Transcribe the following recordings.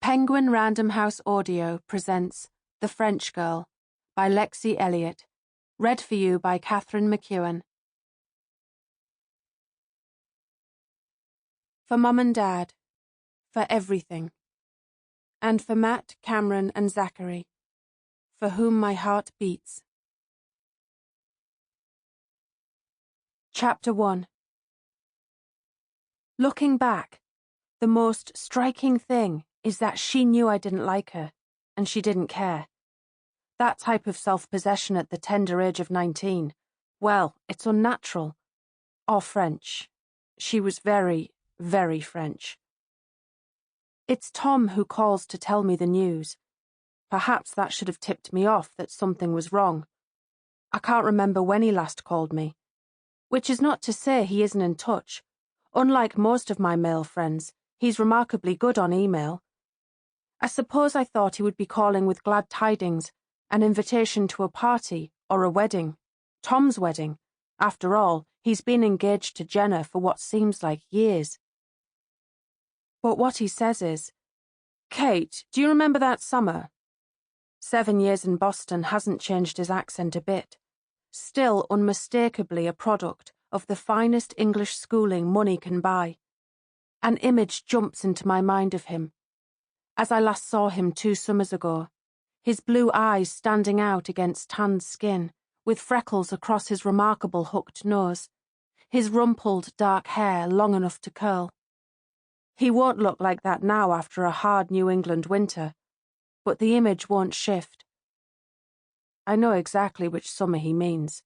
Penguin Random House Audio presents The French Girl by Lexie Elliott, read for you by Katharine Mcewan. For Mum and Dad, for everything, and for Matt, Cameron and Zachary, for whom my heart beats. Chapter 1. Looking back, the most striking thing is that she knew I didn't like her, and she didn't care. That type of self-possession at the tender age of 19, well, it's unnatural. Or French. She was very, very French. It's Tom who calls to tell me the news. Perhaps that should have tipped me off that something was wrong. I can't remember when he last called me. Which is not to say he isn't in touch. Unlike most of my male friends, he's remarkably good on email. I suppose I thought he would be calling with glad tidings, an invitation to a party or a wedding. Tom's wedding. After all, he's been engaged to Jenna for what seems like years. But what he says is, "Kate, do you remember that summer?" 7 years in Boston hasn't changed his accent a bit. Still unmistakably a product of the finest English schooling money can buy. An image jumps into my mind of him. As I last saw him 2 summers ago, his blue eyes standing out against tanned skin, with freckles across his remarkable hooked nose, his rumpled dark hair long enough to curl. He won't look like that now after a hard New England winter, but the image won't shift. I know exactly which summer he means.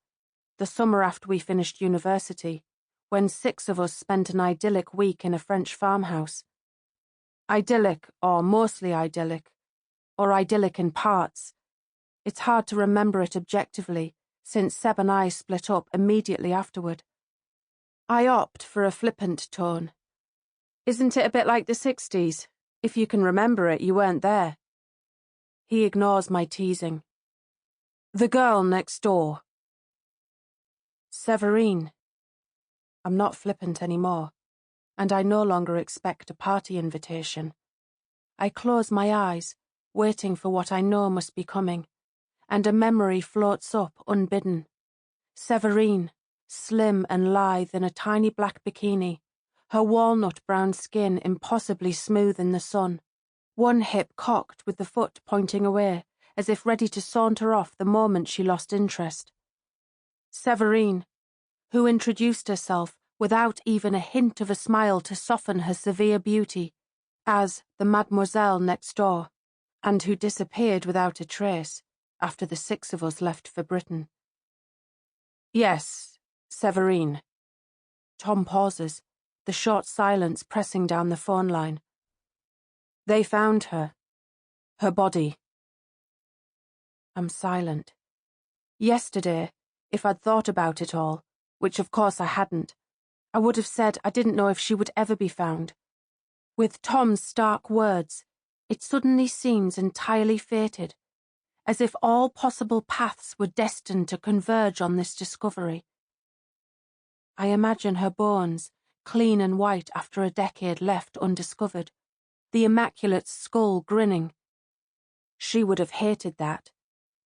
The summer after we finished university, when 6 of us spent an idyllic week in a French farmhouse. Idyllic, or mostly idyllic, or idyllic in parts. It's hard to remember it objectively, since Seb and I split up immediately afterward. I opt for a flippant tone. Isn't it a bit like the 60s? If you can remember it, you weren't there. He ignores my teasing. The girl next door. Severine. I'm not flippant anymore, and I no longer expect a party invitation. I close my eyes, waiting for what I know must be coming, and a memory floats up unbidden. Severine, slim and lithe in a tiny black bikini, her walnut brown skin impossibly smooth in the sun, one hip cocked with the foot pointing away, as if ready to saunter off the moment she lost interest. Severine, who introduced herself without even a hint of a smile to soften her severe beauty, as the Mademoiselle next door, and who disappeared without a trace after the 6 of us left for Britain. Yes, Severine. Tom pauses, the short silence pressing down the phone line. They found her. Her body. I'm silent. Yesterday, if I'd thought about it all, which of course I hadn't, I would have said I didn't know if she would ever be found. With Tom's stark words, it suddenly seems entirely fated, as if all possible paths were destined to converge on this discovery. I imagine her bones, clean and white after a decade left undiscovered, the immaculate skull grinning. She would have hated that,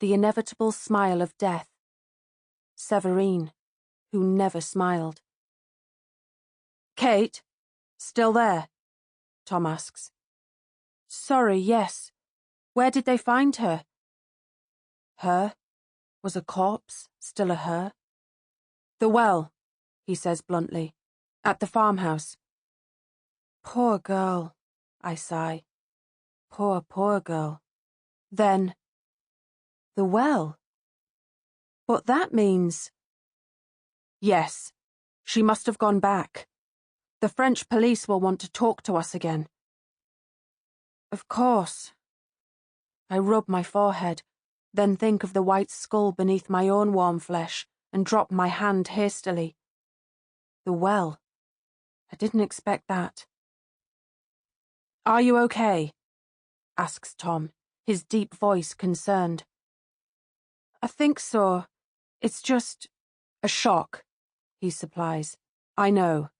the inevitable smile of death. Severine, who never smiled. Kate? Still there? Tom asks. Sorry, yes. Where did they find her? Her? Was a corpse still a her? The well, he says bluntly. At the farmhouse. Poor girl, I sigh. Poor, poor girl. Then, the well? But that means... Yes, she must have gone back. The French police will want to talk to us again. Of course. I rub my forehead, then think of the white skull beneath my own warm flesh, and drop my hand hastily. The well. I didn't expect that. Are you okay? Asks Tom, his deep voice concerned. I think so. It's just... a shock, he supplies. I know.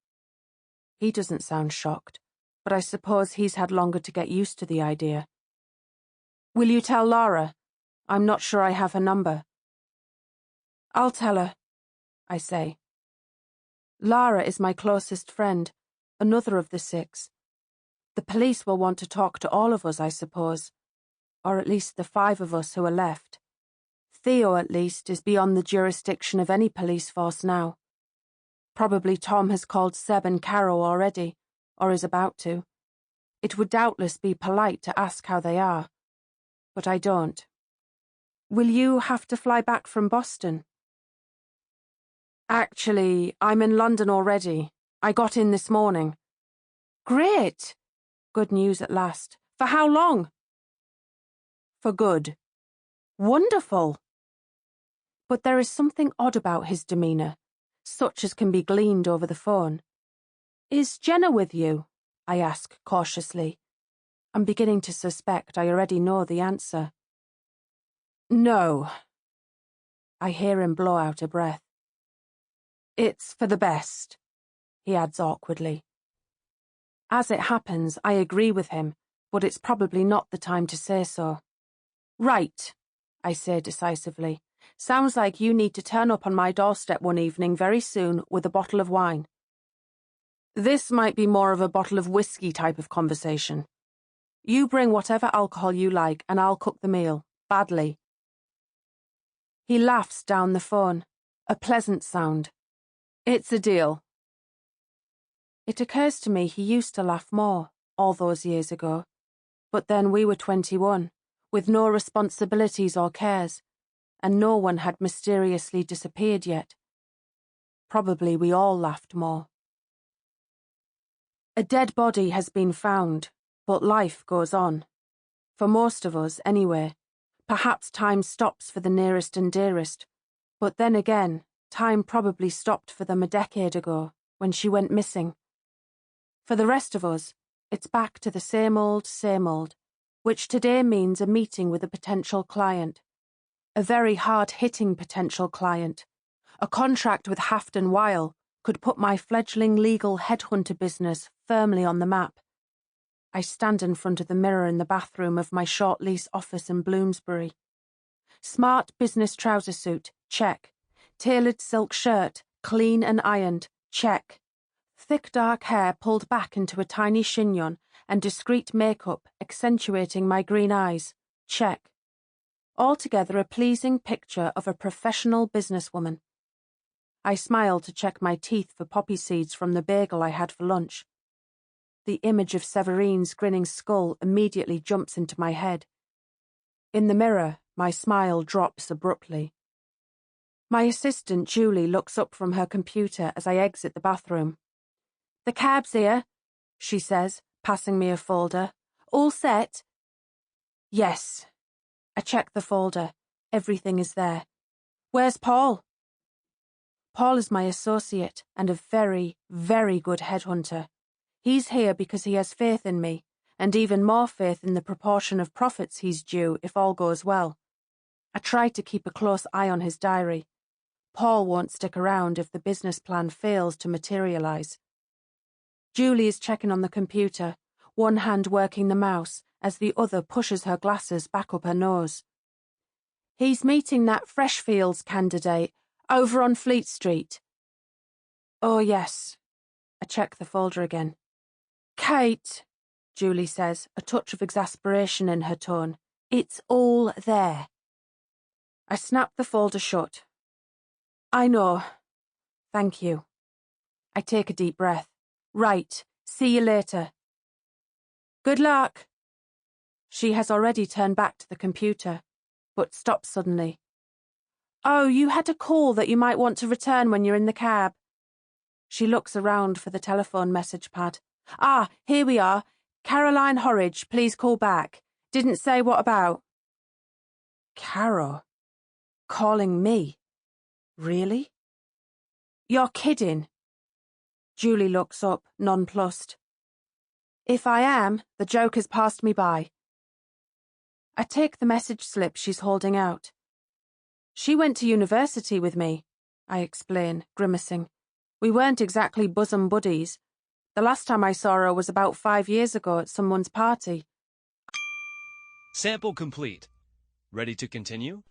He doesn't sound shocked. but I suppose he's had longer to get used to the idea. Will you tell Lara? I'm not sure I have her number. I'll tell her, I say. Lara is my closest friend, another of the 6. The police will want to talk to all of us, I suppose, or at least the 5 of us who are left. Theo, at least, is beyond the jurisdiction of any police force now. Probably Tom has called Seb and Caro already, or is about to. It would doubtless be polite to ask how they are, but I don't. Will you have to fly back from Boston? Actually, I'm in London already. I got in this morning. Great! Good news at last. For how long? For good. Wonderful! But there is something odd about his demeanour, such as can be gleaned over the phone. Is Jenna with you? I ask cautiously. I'm beginning to suspect I already know the answer. No. I hear him blow out a breath. It's for the best, he adds awkwardly. As it happens, I agree with him, but it's probably not the time to say so. Right, I say decisively. Sounds like you need to turn up on my doorstep one evening very soon with a bottle of wine. This might be more of a bottle of whiskey type of conversation. You bring whatever alcohol you like and I'll cook the meal, badly. He laughs down the phone, a pleasant sound. It's a deal. It occurs to me he used to laugh more, all those years ago. But then we were 21, with no responsibilities or cares, and no one had mysteriously disappeared yet. Probably we all laughed more. A dead body has been found, but life goes on. For most of us, anyway. Perhaps time stops for the nearest and dearest, but then again, time probably stopped for them a decade ago, when she went missing. For the rest of us, it's back to the same old, which today means a meeting with a potential client. A very hard-hitting potential client. A contract with Hafton Weil could put my fledgling legal headhunter business firmly on the map. I stand in front of the mirror in the bathroom of my short-lease office in Bloomsbury. Smart business trouser suit, check. Tailored silk shirt, clean and ironed, check. Thick dark hair pulled back into a tiny chignon and discreet makeup accentuating my green eyes, check. Altogether a pleasing picture of a professional businesswoman. I smile to check my teeth for poppy seeds from the bagel I had for lunch. The image of Severine's grinning skull immediately jumps into my head. In the mirror, my smile drops abruptly. My assistant, Julie, looks up from her computer as I exit the bathroom. The cab's here, she says, passing me a folder. All set? Yes. I check the folder. Everything is there. Where's Paul? Paul is my associate and a very, very good headhunter. He's here because he has faith in me, and even more faith in the proportion of profits he's due if all goes well. I try to keep a close eye on his diary. Paul won't stick around if the business plan fails to materialize. Julie is checking on the computer, one hand working the mouse as the other pushes her glasses back up her nose. He's meeting that Freshfields candidate over on Fleet Street. Oh, yes. I check the folder again. Kate, Julie says, a touch of exasperation in her tone. It's all there. I snap the folder shut. I know. Thank you. I take a deep breath. Right. See you later. Good luck. She has already turned back to the computer, but stops suddenly. Oh, you had a call that you might want to return when you're in the cab. She looks around for the telephone message pad. Ah, here we are. Caroline Horridge, please call back. Didn't say what about. Caro? Calling me? Really? You're kidding. Julie looks up, nonplussed. If I am, the joke has passed me by. I take the message slip she's holding out. She went to university with me, I explain, grimacing. We weren't exactly bosom buddies, The last time I saw her was about 5 years ago at someone's party. Sample complete. Ready to continue?